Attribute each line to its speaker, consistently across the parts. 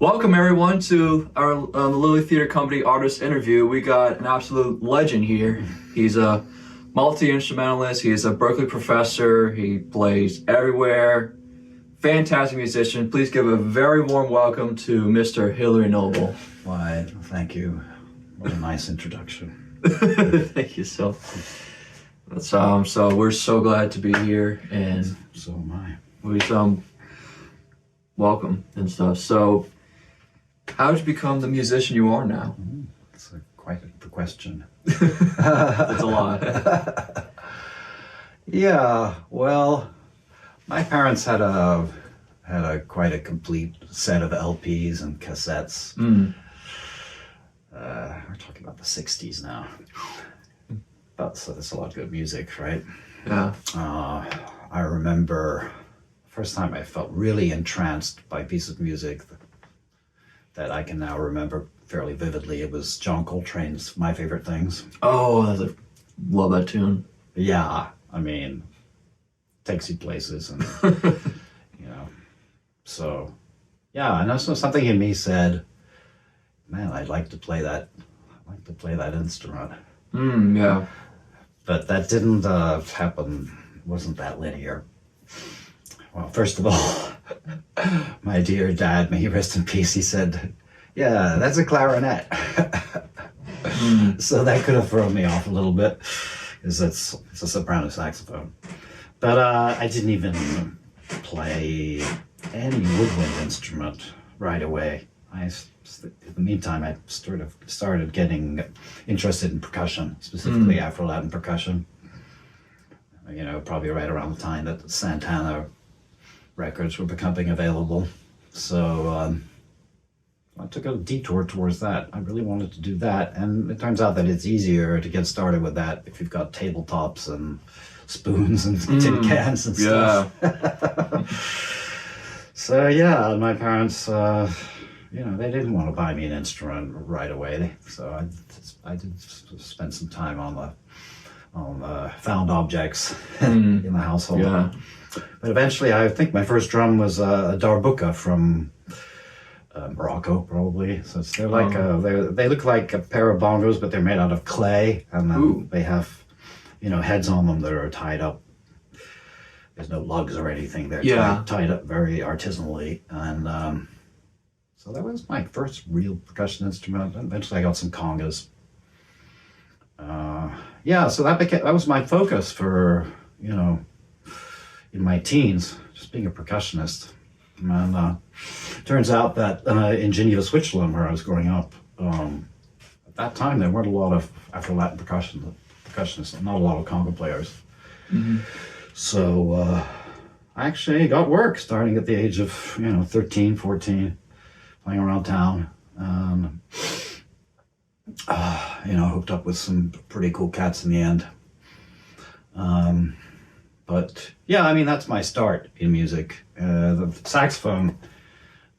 Speaker 1: Welcome everyone to our Lilly Theater Company artist interview. We got an absolute legend here. He's a multi-instrumentalist, he's a Berklee professor, he plays everywhere. Fantastic musician. Please give a very warm welcome to Mr. Hilary Noble.
Speaker 2: Why, thank you. What a nice introduction.
Speaker 1: Thank you so. So we're so glad to be here, and
Speaker 2: so am I.
Speaker 1: We welcome and stuff. So, how did you become the musician you are now?
Speaker 2: It's quite the question.
Speaker 1: That's a lot.
Speaker 2: Yeah, well, my parents had quite a complete set of LPs and cassettes. We're talking about the 60s now. So there's a lot of good music, right?
Speaker 1: Yeah.
Speaker 2: I remember the first time I felt really entranced by a piece of music that I can now remember fairly vividly. It was John Coltrane's My Favorite Things.
Speaker 1: Oh, love that tune.
Speaker 2: Yeah, I mean, takes you places, and So, yeah, and also something in me said, "Man, I'd like to play that. I'd like to play that instrument."
Speaker 1: Yeah.
Speaker 2: But that didn't happen. It wasn't that linear. Well, first of all, my dear dad, may he rest in peace, he said, "Yeah, that's a clarinet." So that could have thrown me off a little bit, because it's a soprano saxophone. But I didn't even play any woodwind instrument right away. In the meantime, I started getting interested in percussion, specifically Afro-Latin percussion. Probably right around the time that the Santana records were becoming available. So I took a detour towards that. I really wanted to do that, and it turns out that it's easier to get started with that if you've got tabletops and spoons and tin cans and stuff. So yeah, my parents, they didn't want to buy me an instrument right away. So I did spend some time on the found objects in the household.
Speaker 1: Yeah.
Speaker 2: But eventually, I think my first drum was a darbuka from Morocco, probably. So they're like they look like a pair of bongos, but they're made out of clay, and then they have heads on them that are tied up. There's no lugs or anything. They're tied up very artisanally, and so that was my first real percussion instrument. And eventually, I got some congas. So that was my focus for in my teens, just being a percussionist. And turns out that in Geneva, Switzerland, where I was growing up, at that time there weren't a lot of Afro-Latin percussionists, not a lot of conga players. So I actually got work starting at the age of 13, 14, playing around town. Hooked up with some pretty cool cats in the end. But yeah, I mean, that's my start in music. The saxophone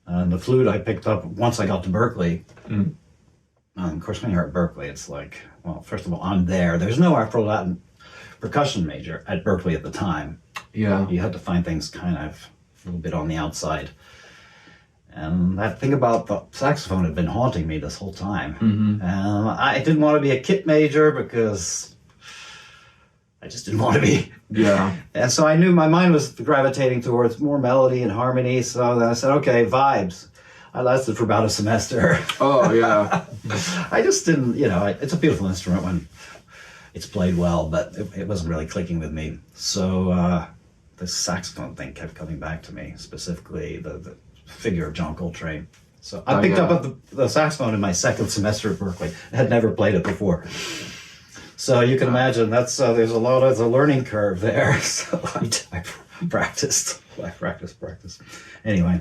Speaker 2: and the flute I picked up once I got to Berklee. Of course, when you're at Berklee, it's like, well, first of all, I'm there. There's no Afro-Latin percussion major at Berklee at the time.
Speaker 1: Yeah.
Speaker 2: You had to find things kind of a little bit on the outside. And that thing about the saxophone had been haunting me this whole time. I didn't want to be a kit major because I just didn't want to be.
Speaker 1: Yeah.
Speaker 2: And so I knew my mind was gravitating towards more melody and harmony. So then I said, okay, vibes. I lasted for about a semester.
Speaker 1: Oh, yeah.
Speaker 2: I just didn't, it's a beautiful instrument when it's played well, but it wasn't really clicking with me. So the saxophone thing kept coming back to me, specifically the figure of John Coltrane. So I picked up the saxophone in my second semester at Berklee. I had never played it before. So you can imagine there's a lot of the learning curve there. So I practiced. Anyway,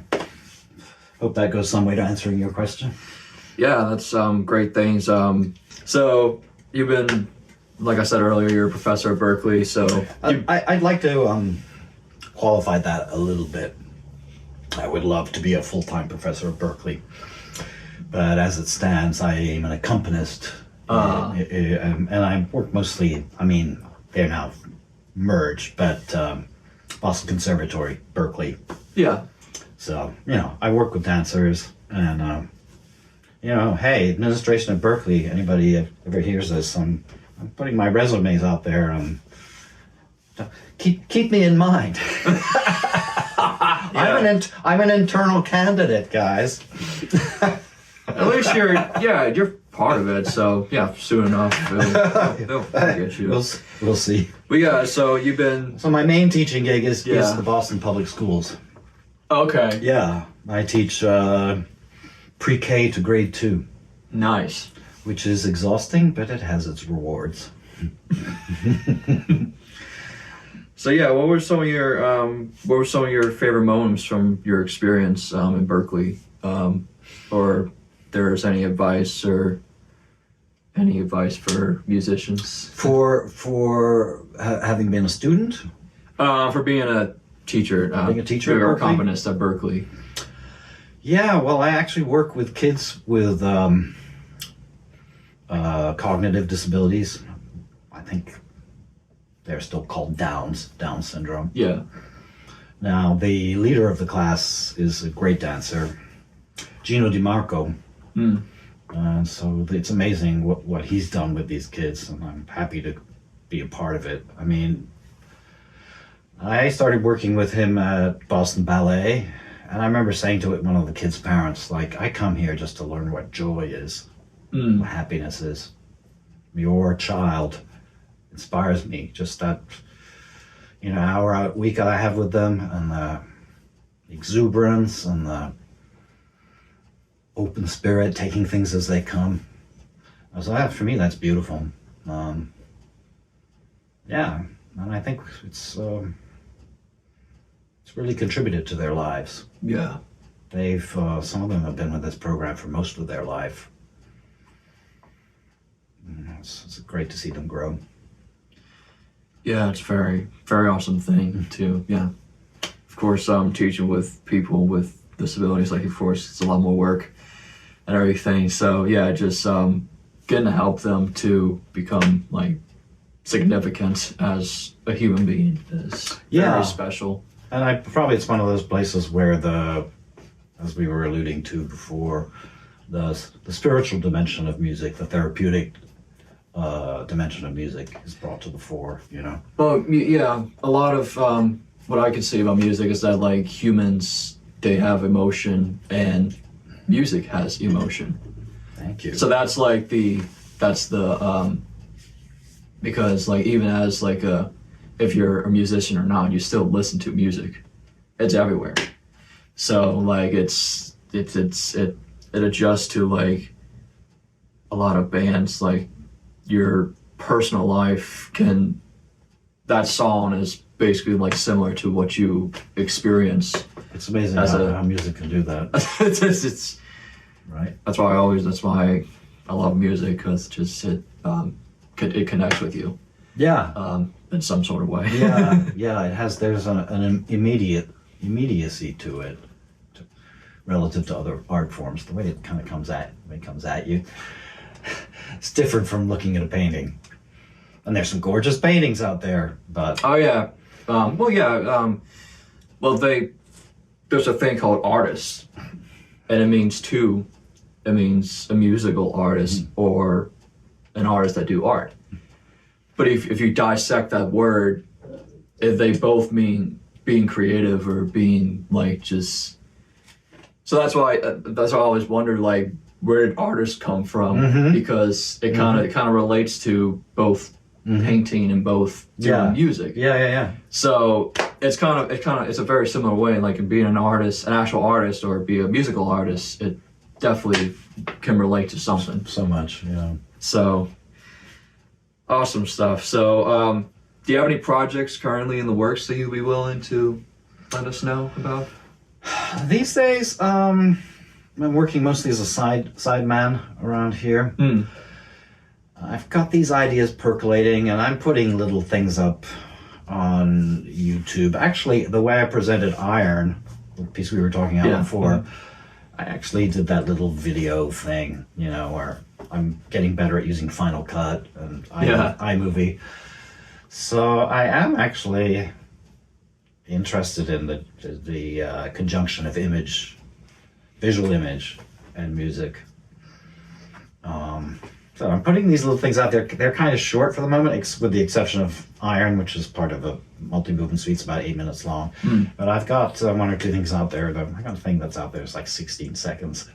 Speaker 2: hope that goes some way to answering your question.
Speaker 1: Yeah, that's great things. So you've been, like I said earlier, you're a professor at Berklee. So
Speaker 2: I'd like to qualify that a little bit. I would love to be a full-time professor at Berklee, but as it stands, I am an accompanist. And I work mostly, they're now merged, but Boston Conservatory, Berklee.
Speaker 1: Yeah.
Speaker 2: So, I work with dancers, And hey, administration at Berklee. Anybody ever hears this? I'm putting my resumes out there. Keep me in mind. I'm an internal candidate, guys.
Speaker 1: At least you're part of it. So yeah, soon enough they'll get you.
Speaker 2: We'll see.
Speaker 1: So you've been.
Speaker 2: So my main teaching gig is the Boston Public Schools.
Speaker 1: Okay.
Speaker 2: Yeah, I teach pre-K to grade 2.
Speaker 1: Nice.
Speaker 2: Which is exhausting, but it has its rewards.
Speaker 1: So yeah, what were some of your favorite moments from your experience in Berklee, or there's any advice for musicians?
Speaker 2: For having been a student,
Speaker 1: for being a teacher,
Speaker 2: being a teacher
Speaker 1: or
Speaker 2: at
Speaker 1: a accompanist at Berklee.
Speaker 2: Yeah, well, I actually work with kids with cognitive disabilities. I think they're still called Down syndrome.
Speaker 1: Yeah.
Speaker 2: Now, the leader of the class is a great dancer, Gino DiMarco. And so it's amazing what he's done with these kids, and I'm happy to be a part of it. I mean, I started working with him at Boston Ballet, and I remember saying to one of the kids' parents, like, I come here just to learn what joy is, what happiness is. Your child inspires me. Just that, hour a week I have with them, and the exuberance and the open spirit, taking things as they come. I was like, for me, that's beautiful. And I think it's really contributed to their lives.
Speaker 1: Yeah.
Speaker 2: They've some of them have been with this program for most of their life. It's great to see them grow.
Speaker 1: Yeah, it's a very, very awesome thing too. Yeah. Of course, teaching with people with disabilities, like, of course, it's a lot more work and everything. So yeah, just getting to help them to become like significant as a human being is very special.
Speaker 2: And probably it's one of those places where as we were alluding to before, the spiritual dimension of music, the therapeutic dimension of music is brought to the fore,
Speaker 1: Well, yeah, a lot of what I can say about music is that, like, humans, they have emotion, and music has emotion.
Speaker 2: Thank you.
Speaker 1: So that's because, like, even as like if you're a musician or not, you still listen to music. It's everywhere. So like it adjusts to, like, a lot of bands, like, your personal life that song is basically like similar to what you experience.
Speaker 2: It's amazing how music can do that.
Speaker 1: it's
Speaker 2: right.
Speaker 1: That's why I love music, because it connects with you.
Speaker 2: Yeah.
Speaker 1: In some sort of way.
Speaker 2: Yeah. It has. There's an immediacy to it, relative to other art forms. The way it kind of comes at you. It's different from looking at a painting. And there's some gorgeous paintings out there, but...
Speaker 1: Oh, yeah. There's a thing called artist, and it means a musical artist or an artist that do art. But if you dissect that word, they both mean being creative or being, like, just... So that's why I always wondered, like, where did artists come from? Because it kind of relates to both painting and both doing music.
Speaker 2: Yeah.
Speaker 1: So it's a very similar way. Like, in being an actual artist, or be a musical artist, it definitely can relate to something.
Speaker 2: So much, yeah.
Speaker 1: So awesome stuff. So do you have any projects currently in the works that you'd be willing to let us know about?
Speaker 2: These days, I'm working mostly as a side man around here. I've got these ideas percolating, and I'm putting little things up on YouTube. Actually, the way I presented Iron, the piece we were talking about before, I actually did that little video thing, where I'm getting better at using Final Cut and iMovie. So I am actually interested in the conjunction of image visual image and music. So I'm putting these little things out there. They're kind of short for the moment, with the exception of Iron, which is part of a multi-movement suite. It's about 8 minutes long. But I've got one or two things out there. I got a thing that's out there. It's like 16 seconds.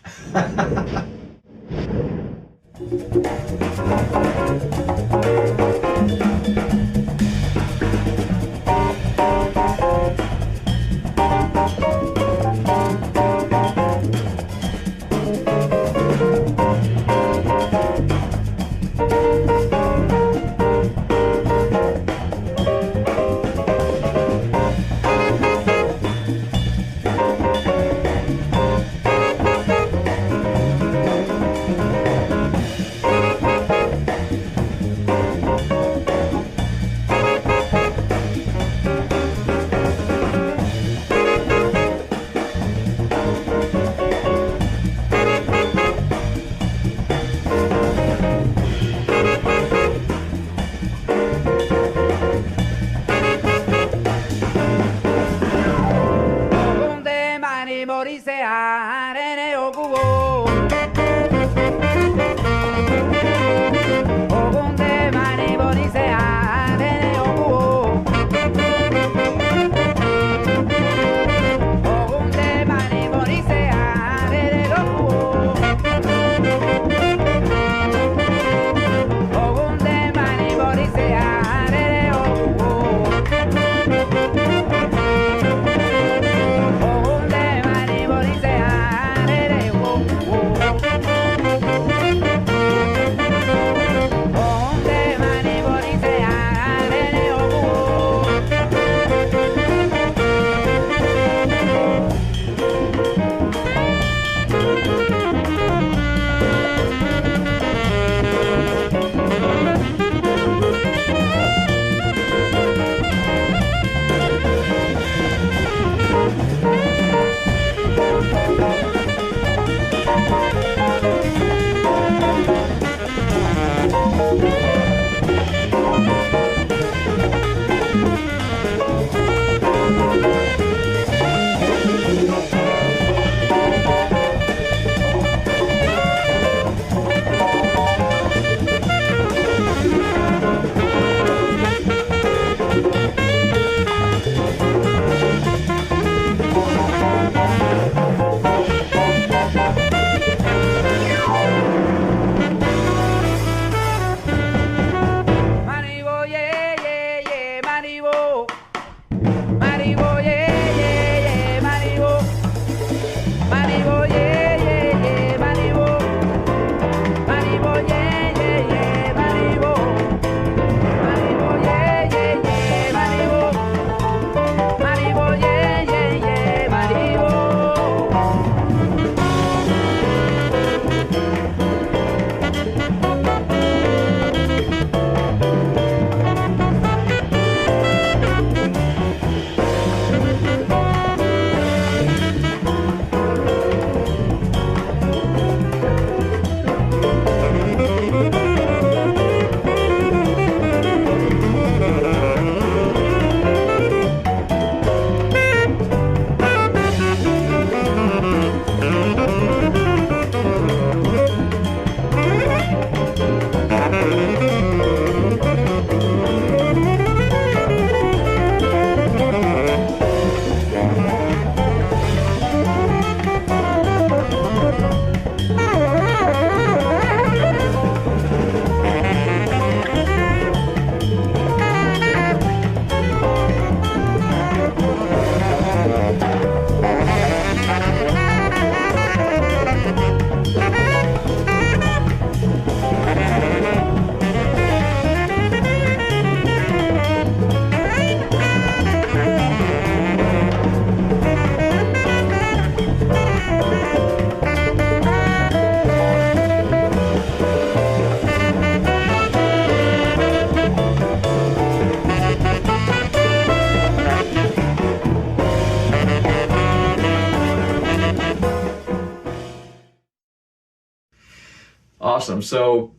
Speaker 1: Awesome. So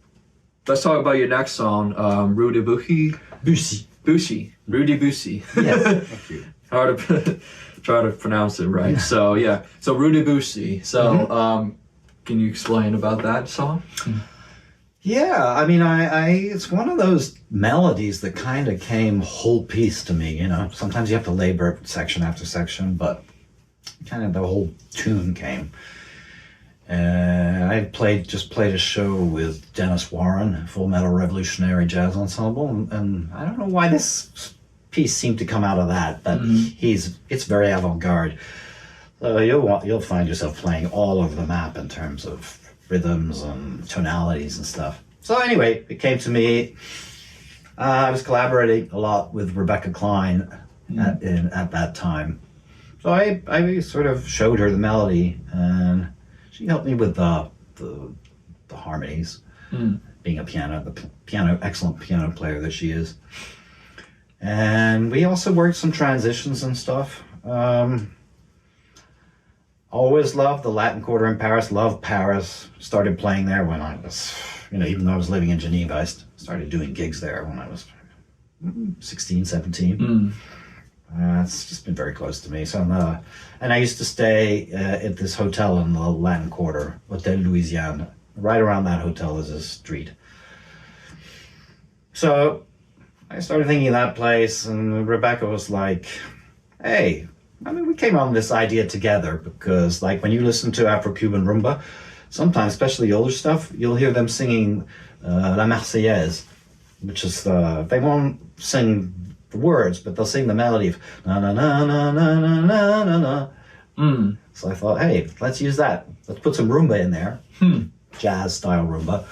Speaker 1: let's talk about your next song, Rue De Buci.
Speaker 2: Buci.
Speaker 1: Buci. Rue De Buci.
Speaker 2: Yes, thank you.
Speaker 1: hard to try to pronounce it right. So yeah, so Rue De Buci. So can you explain about that song?
Speaker 2: Yeah, I mean, I it's one of those melodies that kind of came whole piece to me, you know. Sometimes you have to labor section after section, but kind of the whole tune came. I just played a show with Dennis Warren, Full Metal Revolutionary Jazz Ensemble, and I don't know why this piece seemed to come out of that, but it's very avant-garde. So you'll find yourself playing all over the map in terms of rhythms and tonalities and stuff. So anyway, it came to me. I was collaborating a lot with Rebecca Klein at that time. So I sort of showed her the melody, and she helped me with the harmonies, being excellent piano player that she is. And we also worked some transitions and stuff. Always loved the Latin Quarter in Paris, loved Paris. Started playing there when I was, even though I was living in Geneva, I started doing gigs there when I was 16, 17. It's just been very close to me. So, and I used to stay at this hotel in the Latin Quarter, Hotel Louisiane. Right around that hotel is a street. So I started thinking of that place, and Rebecca was like, hey, we came on this idea together because, like, when you listen to Afro-Cuban rumba, sometimes, especially the older stuff, you'll hear them singing La Marseillaise, which is they won't sing the words, but they'll sing the melody of na na na na na na na na na. So I thought, hey, let's use that. Let's put some rumba in there, jazz style rumba.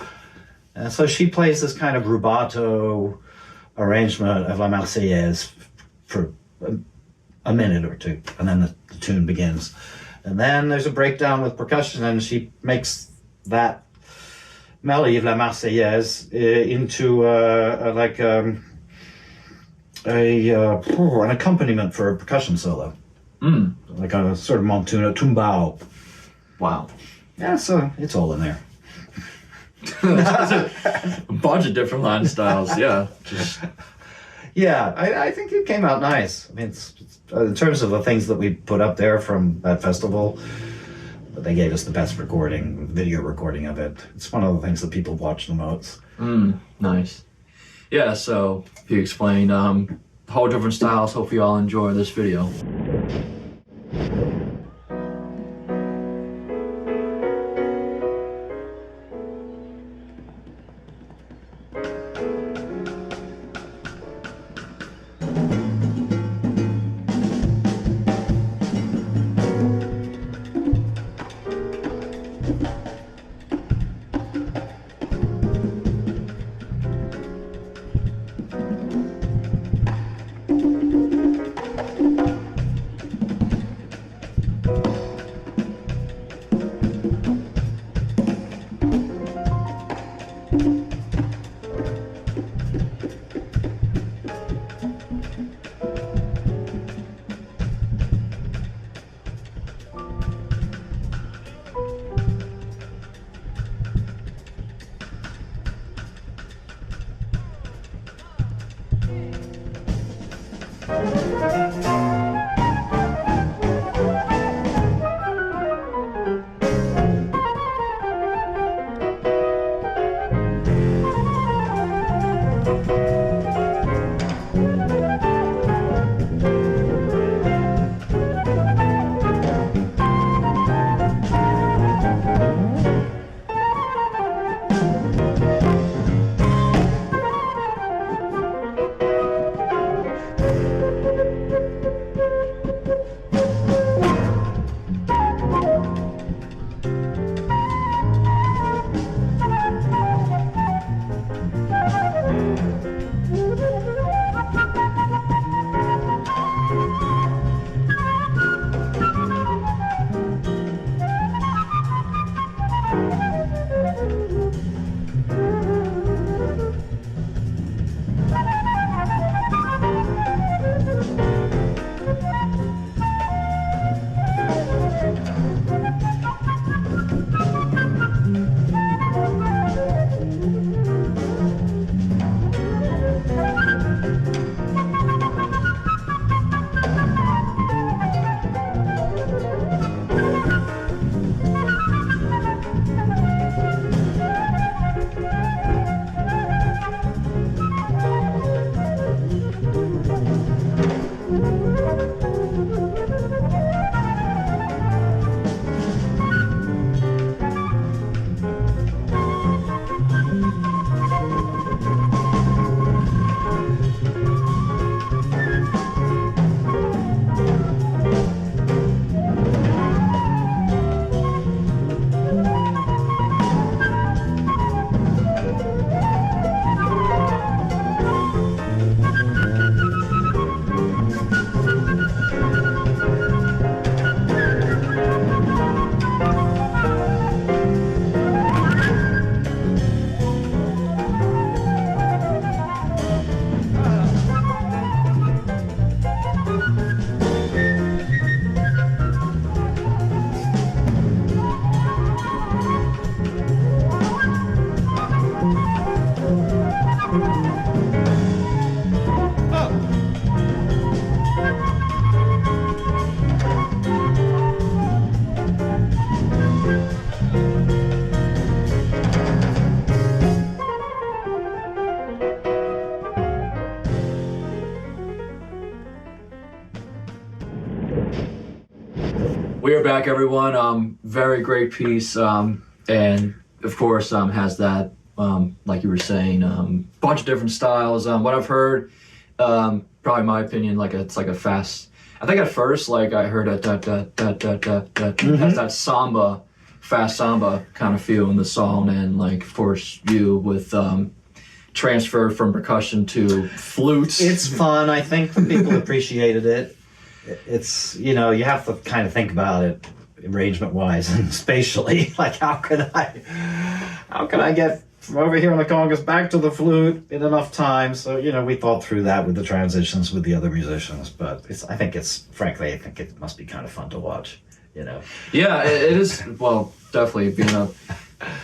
Speaker 2: And so she plays this kind of rubato arrangement of La Marseillaise for a minute or two, and then the tune begins. And then there's a breakdown with percussion, and she makes that melody of La Marseillaise into an accompaniment for a percussion solo. Like a sort of montuno, tumbao.
Speaker 1: Wow.
Speaker 2: Yeah, so it's all in there.
Speaker 1: A bunch of different line styles, yeah.
Speaker 2: Yeah, I think it came out nice. I mean, it's in terms of the things that we put up there from that festival, they gave us the best video recording of it. It's one of the things that people watch the most.
Speaker 1: Nice. Yeah, so if you explained whole different styles, hope you all enjoy this video. We are back, everyone. Very great piece, and of course has that, like you were saying, bunch of different styles. What I've heard, probably my opinion, like it's like a fast. I think at first, like I heard a da da da da da da, has that samba, fast samba kind of feel in the song, and like of course you with transfer from percussion to flutes.
Speaker 2: It's fun. I think the people appreciated it. It's, you know, you have to kind of think about it arrangement wise and spatially. Like, how can I get from over here on the congas back to the flute in enough time? So, you know, we thought through that with the transitions with the other musicians, but frankly, I think it must be kind of fun to watch, you know.
Speaker 1: Yeah, it is. Well, definitely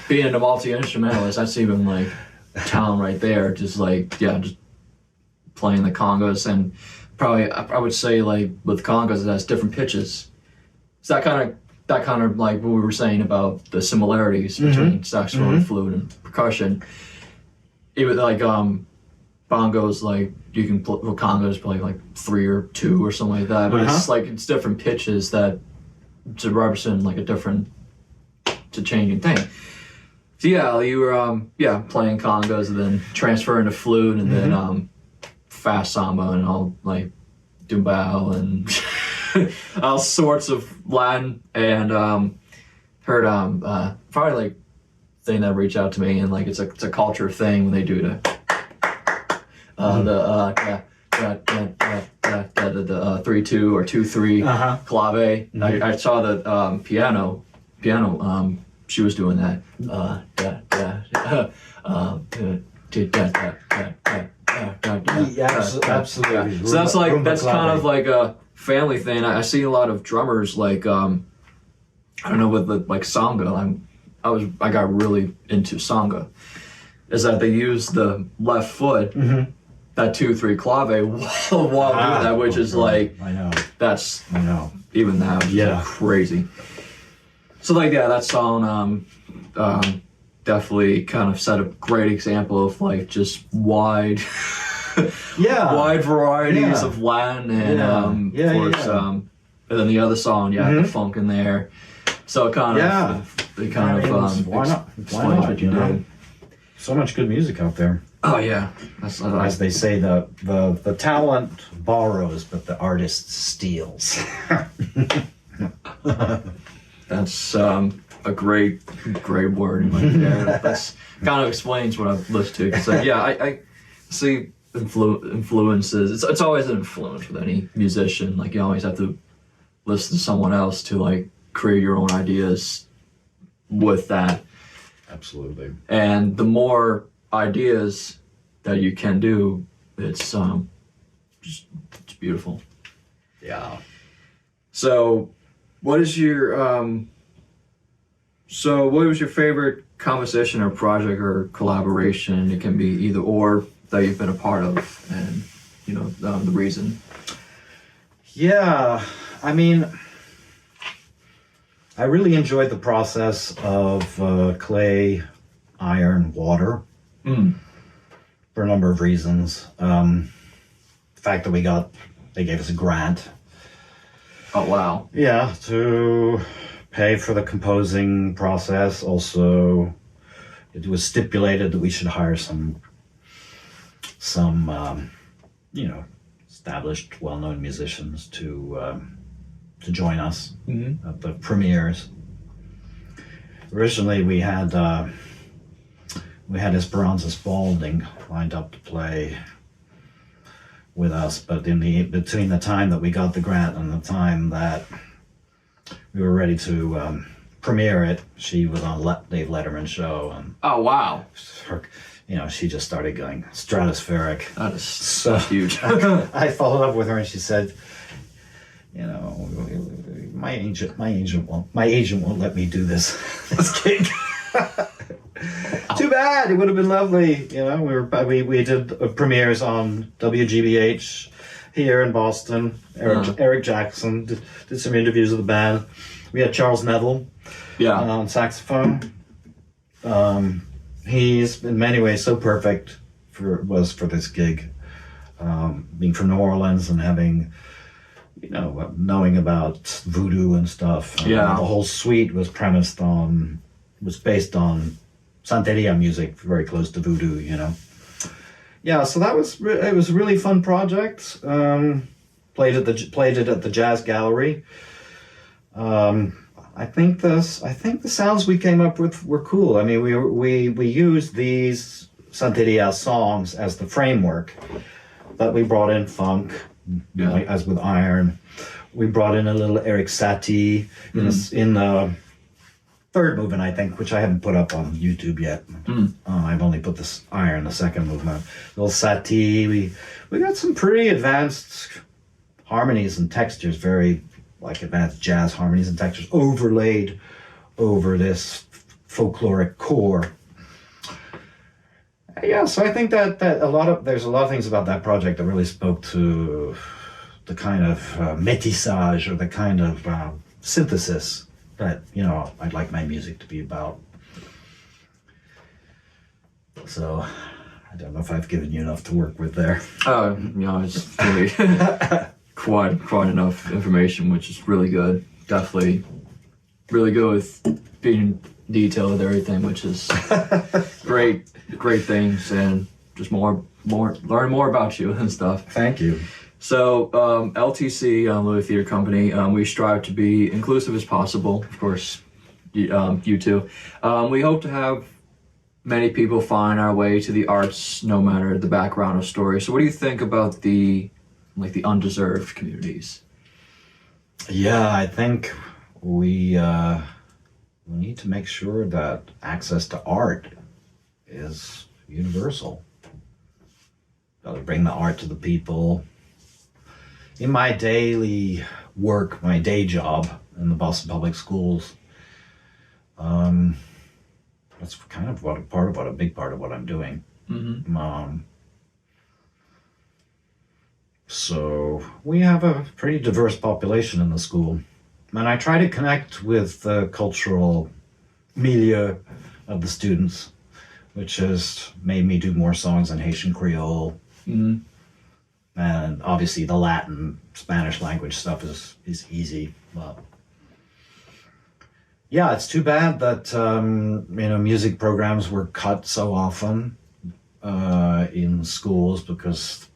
Speaker 1: being a multi-instrumentalist, that's even like talent right there. Just playing the congas, and probably I would say like with congas it has different pitches. So that kind of like what we were saying about the similarities between saxophone, flute, and percussion. Even like bongos, like you can play, well, congas play like 3 or 2 or something like that, but it's different pitches that to represent like a different to changing thing. So yeah, you were playing congas and then transferring to flute and then fast samba and all like dumbao and all sorts of Latin, and heard probably like thing that reached out to me, and like it's a culture thing when they do the 3-2 or 2-3 clave. I saw the piano. She was doing that.
Speaker 2: Yeah, absolutely.
Speaker 1: So that's kind of like a family thing. I see a lot of drummers like I don't know, with the, like sangha. I got really into sangha. Is that they use the left foot, that 2-3 clave while doing that, which is like
Speaker 2: I know
Speaker 1: even that was just crazy. So like that song definitely kind of set a great example of like just wide varieties of Latin, and of course and then the other song the funk in there, so it kind of
Speaker 2: why not
Speaker 1: explains what you did.
Speaker 2: So much good music out there.
Speaker 1: Oh yeah,
Speaker 2: as they say, the talent borrows but the artist steals.
Speaker 1: That's a great word right there. That's kind of explains what I've listened to. So I see influences. It's always an influence with any musician. Like you always have to listen to someone else to like create your own ideas with that.
Speaker 2: Absolutely. And
Speaker 1: the more ideas that you can do, it's beautiful.
Speaker 2: Yeah.
Speaker 1: So what is your what was your favorite composition or project or collaboration? It can be either or that you've been a part of, and the reason.
Speaker 2: Yeah, I mean, I really enjoyed the process of clay, iron, water for a number of reasons. The fact that we got they gave us a grant.
Speaker 1: Oh, wow.
Speaker 2: Yeah, to pay for the composing process. Also, it was stipulated that we should hire some established, well-known musicians to join us at the premieres. Originally, we had Esperanza Spalding lined up to play with us, but between the time that we got the grant and the time that we were ready to premiere it, she was on Dave Letterman's show, and
Speaker 1: Oh, wow.
Speaker 2: she just started going stratospheric.
Speaker 1: That is so huge.
Speaker 2: I followed up with her, and she said, my agent won't let me do this gig. Too bad. It would have been lovely. We did premieres on WGBH here in Boston. Eric Jackson did some interviews with the band. We had Charles Neville on saxophone. He's in many ways so perfect for this gig. Being from New Orleans and having, knowing about voodoo and stuff. The whole suite was based on Santeria music, very close to voodoo, Yeah, so it was a really fun project. Played it at the Jazz Gallery. I think the sounds we came up with were cool. I mean, we used these Santeria songs as the framework, but we brought in funk, as with iron. We brought in a little Eric Satie in the third movement, I think, which I haven't put up on YouTube yet. I've only put this iron, the second movement. Little Satie. We got some pretty advanced harmonies and textures, very advanced jazz harmonies and textures overlaid over this folkloric core. Yeah, so I think that there's a lot of things about that project that really spoke to the kind of métissage or the kind of synthesis that I'd like my music to be about. So I don't know if I've given you enough to work with there.
Speaker 1: It's really quite enough information, which is really good. Definitely really good with being detailed with everything, which is great things, and just learn more about you and stuff.
Speaker 2: Thank you.
Speaker 1: So LTC, Lilly Theater Company, we strive to be inclusive as possible. Of course, you too. We hope to have many people find our way to the arts, no matter the background or story. So what do you think about the underserved communities?
Speaker 2: Yeah, I think we need to make sure that access to art is universal. Got to bring the art to the people. In my daily work, my day job in the Boston Public Schools, that's kind of a big part of what I'm doing. So we have a pretty diverse population in the school, and I try to connect with the cultural milieu of the students, which has made me do more songs in Haitian Creole. And obviously the Latin, Spanish language stuff is easy. But yeah, it's too bad that music programs were cut so often in schools, because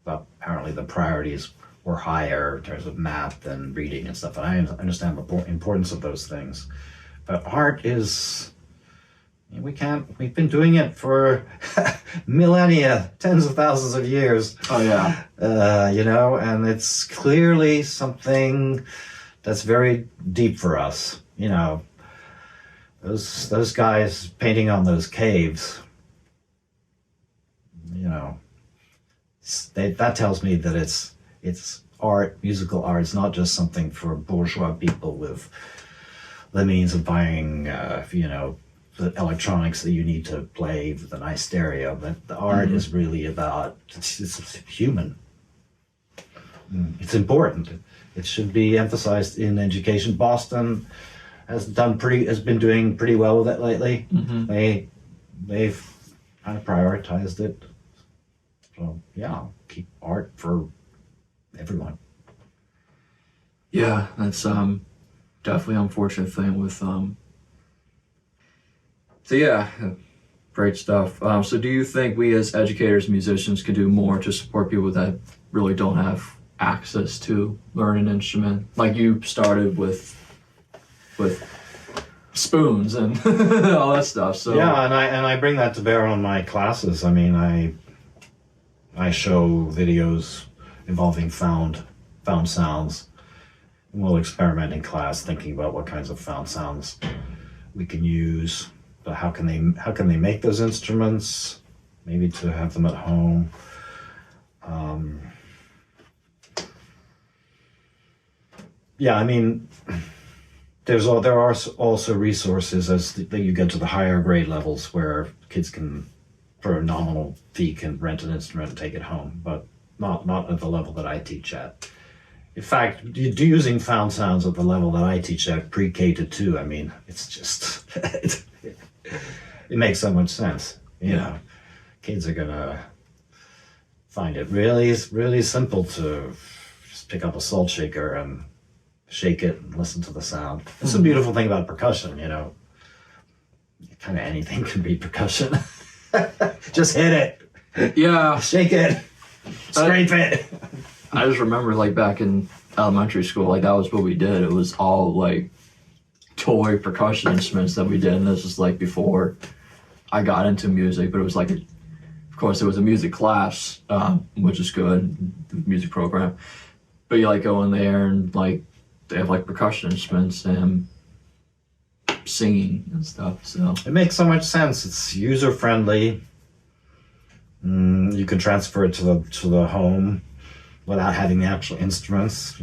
Speaker 2: apparently the priorities were higher in terms of math and reading and stuff. And I understand the importance of those things. But art is, we've been doing it for millennia, tens of thousands of years.
Speaker 1: Oh, yeah.
Speaker 2: And it's clearly something that's very deep for us. Those guys painting on those caves, that tells me that it's art, musical art. It's not just something for bourgeois people with the means of buying, the electronics that you need to play with a nice stereo. But the art is really about, it's human. It's important. It should be emphasized in education. Boston has been doing pretty well with it lately. They've kind of prioritized it. So yeah, keep art for everyone.
Speaker 1: Yeah, that's definitely an unfortunate thing with so yeah, great stuff. So do you think we as educators, musicians, could do more to support people that really don't have access to learn an instrument? Like you started with spoons and all that stuff. So
Speaker 2: yeah, and I bring that to bear on my classes. I mean, I show videos involving found sounds. We'll experiment in class, thinking about what kinds of found sounds we can use. But how can they make those instruments? Maybe to have them at home. Yeah, I mean, there are also resources as you get to the higher grade levels where kids can, for a nominal fee, can rent an instrument and take it home, but not at the level that I teach at. In fact, using found sounds at the level that I teach at, pre-K to 2, I mean, it's just, it makes so much sense. You know, kids are gonna find it really simple to just pick up a salt shaker and shake it and listen to the sound. It's a beautiful thing about percussion, you know. Kind of anything can be percussion. Just hit it.
Speaker 1: Yeah.
Speaker 2: Shake it. Scrape it.
Speaker 1: I just remember like back in elementary school, like that was what we did. It was all like toy percussion instruments that we did, and this was like before I got into music, but it was like, of course, it was a music class, which is good, the music program. But you like go in there and like they have like percussion instruments and singing and stuff. So
Speaker 2: it makes so much sense. It's user friendly. You can transfer it to the home without having the actual instruments,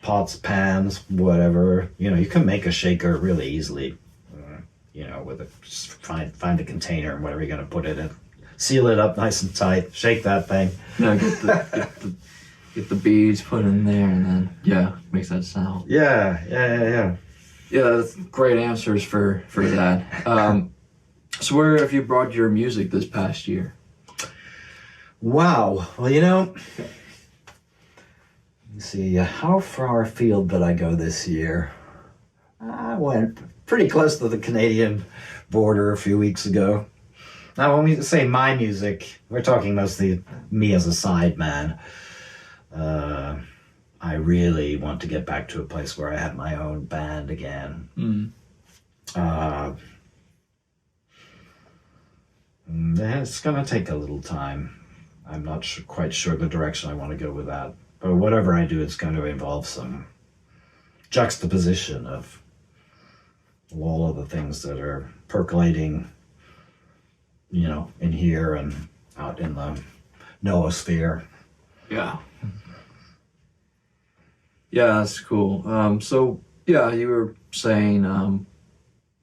Speaker 2: pots, pans, whatever. You know, you can make a shaker really easily. You know, with just find the container and whatever you're gonna put it in, seal it up nice and tight, shake that thing.
Speaker 1: Yeah, get the beads put in there, and then makes that sound.
Speaker 2: Yeah.
Speaker 1: Yeah, that's great answers for that. So where have you brought your music this past year?
Speaker 2: Wow. Well, you know, let's see, how far afield did I go this year? I went pretty close to the Canadian border a few weeks ago. Now, when we say my music, we're talking mostly me as a sideman. I really want to get back to a place where I have my own band again. It's going to take a little time. I'm not quite sure the direction I want to go with that. But whatever I do, it's going to involve some juxtaposition of all of the things that are percolating, you know, in here and out in the noosphere.
Speaker 1: Yeah, that's cool. So you were saying,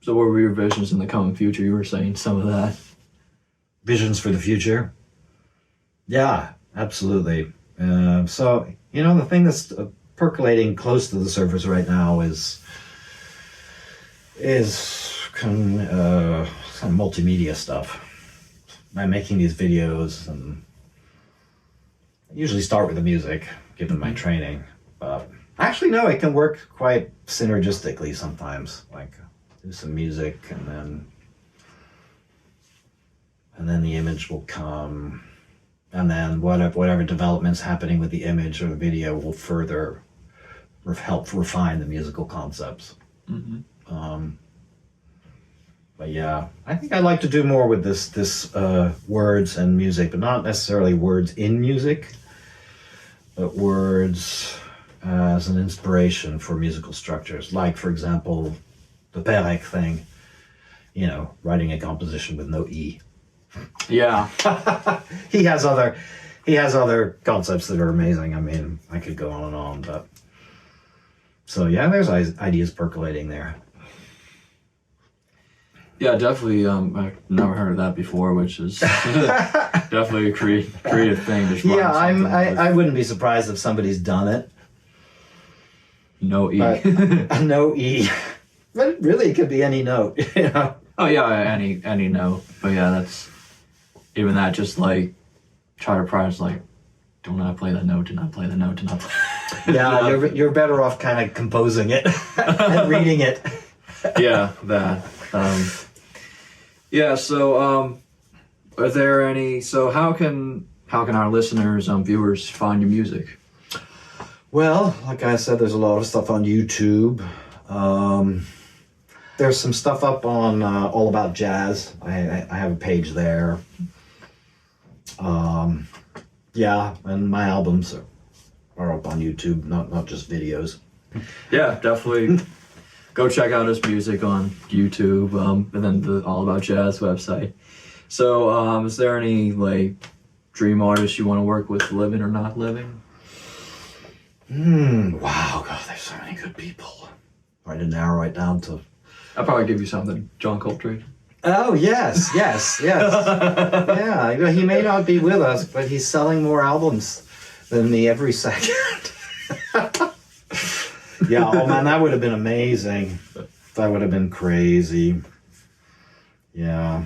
Speaker 1: so what were your visions in the coming future? You were saying some of that.
Speaker 2: Visions for the future? Yeah, absolutely. So, you know, the thing that's percolating close to the surface right now is some multimedia stuff. I'm making these videos, and I usually start with the music, given my training. But actually, no, it can work quite synergistically sometimes. Like, do some music, and then the image will come, and then whatever development's happening with the image or the video will further help refine the musical concepts. But yeah, I think I'd like to do more with this words and music, but not necessarily words in music, but words as an inspiration for musical structures. Like, for example, the Perec thing, you know, writing a composition with no E.
Speaker 1: Yeah.
Speaker 2: He has other concepts that are amazing. I mean, I could go on and on, but so yeah, there's ideas percolating there.
Speaker 1: Yeah, definitely. I've never heard of that before, which is definitely a creative thing. Just
Speaker 2: Yeah, I wouldn't be surprised if somebody's done it.
Speaker 1: No E.
Speaker 2: No E. But really, it could be any note, you know.
Speaker 1: Oh yeah, any note. But yeah, that's even that. Just like try to practice like do not play that note, do not play the note, do not play.
Speaker 2: Yeah, you're better off kind of composing it and reading it.
Speaker 1: Yeah, that. So are there any? So how can our listeners, viewers, find your music?
Speaker 2: Well, like I said, there's a lot of stuff on YouTube. There's some stuff up on All About Jazz. I have a page there. Yeah, and my albums are up on YouTube, not just videos.
Speaker 1: Yeah, definitely. Go check out his music on YouTube, and then the All About Jazz website. So, is there any like dream artists you want to work with, living or not living?
Speaker 2: Wow, God, there's so many good people. Try to narrow it down to.
Speaker 1: I'll probably give you something. John Coltrane.
Speaker 2: Oh yes. Yeah, he may not be with us, but he's selling more albums than me every second. Yeah, oh man, that would have been amazing. That would have been crazy. Yeah,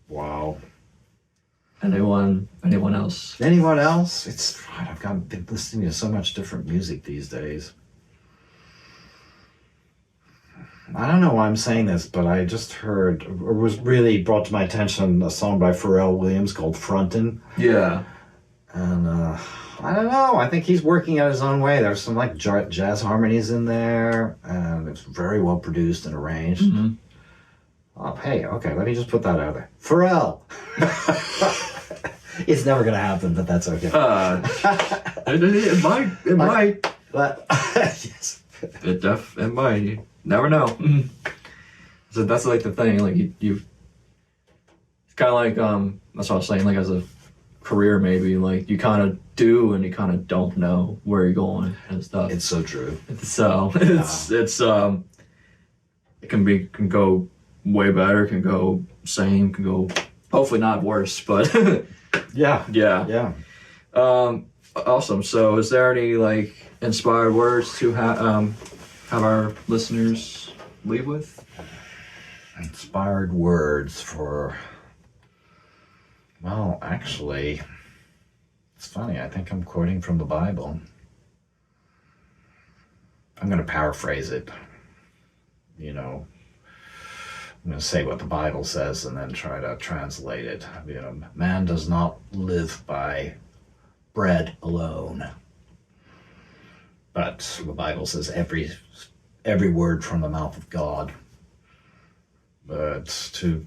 Speaker 2: wow.
Speaker 1: Anyone else?
Speaker 2: Anyone else? It's I've been listening to so much different music these days. I don't know why I'm saying this, but I just heard, or was really brought to my attention, a song by Pharrell Williams called Frontin'.
Speaker 1: Yeah.
Speaker 2: And I don't know, I think he's working out his own way. There's some like jazz harmonies in there, and it's very well produced and arranged.
Speaker 1: Mm-hmm.
Speaker 2: Oh, hey, okay, let me just put that out there. Pharrell! It's never going to happen, but that's okay.
Speaker 1: It might.
Speaker 2: But, yes.
Speaker 1: It might. You never know. So that's like the thing. Like you it's kind of like that's what I was saying. Like as a career, maybe like you kind of do and you kind of don't know where you're going and stuff.
Speaker 2: It's so true.
Speaker 1: So it's it can go way better, can go same, can go hopefully not worse, but yeah. Awesome. So is there any like inspired words to have our listeners leave with?
Speaker 2: Inspired words for, well, actually, it's funny. I think I'm quoting from the Bible. I'm going to paraphrase it. You know, I'm going to say what the Bible says and then try to translate it. You know, man does not live by bread alone. But the Bible says every word from the mouth of God. But to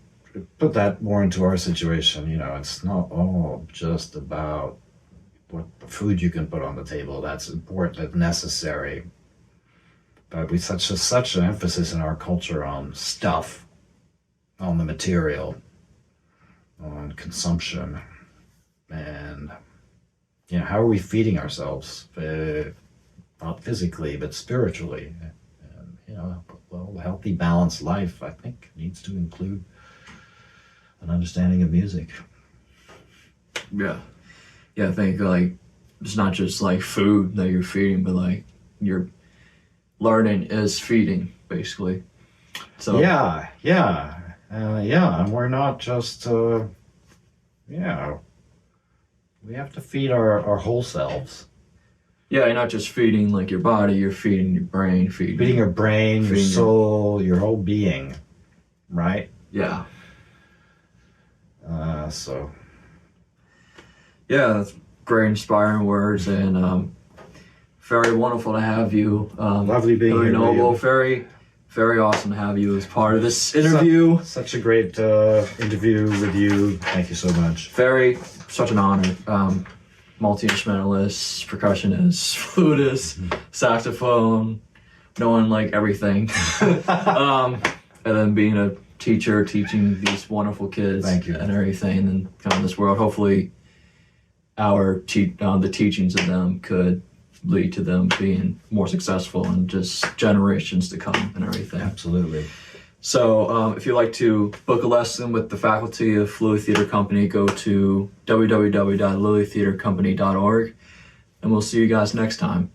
Speaker 2: put that more into our situation, you know, it's not all just about what the food you can put on the table. That's important and necessary. But we such an emphasis in our culture on stuff, on the material, on consumption, and you know, how are we feeding ourselves? Not physically, but spiritually. And, you know, well, a healthy, balanced life, I think, needs to include an understanding of music.
Speaker 1: Yeah, I think like it's not just like food that you're feeding, but like you're learning is feeding, basically. So
Speaker 2: yeah, and we're not just we have to feed our whole selves.
Speaker 1: Yeah, you're not just feeding like your body, you're feeding your brain,
Speaker 2: feeding your brain, your soul, your whole being, right?
Speaker 1: Yeah.
Speaker 2: So.
Speaker 1: Yeah, that's great, inspiring words, and very wonderful to have you.
Speaker 2: Lovely being
Speaker 1: Hilary
Speaker 2: here.
Speaker 1: Noble, very, very awesome to have you as part of this interview.
Speaker 2: Such a great interview with you. Thank you so much.
Speaker 1: Such an honor. Multi-instrumentalist, percussionist, flutist, saxophone, knowing like everything. And then being a teacher, teaching these wonderful kids.
Speaker 2: Thank you.
Speaker 1: And everything, and kind of this world. Hopefully the teachings of them could lead to them being more successful and just generations to come and everything.
Speaker 2: Absolutely.
Speaker 1: So if you'd like to book a lesson with the faculty of Lilly Theater Company, go to www.lillytheatercompany.org, and we'll see you guys next time.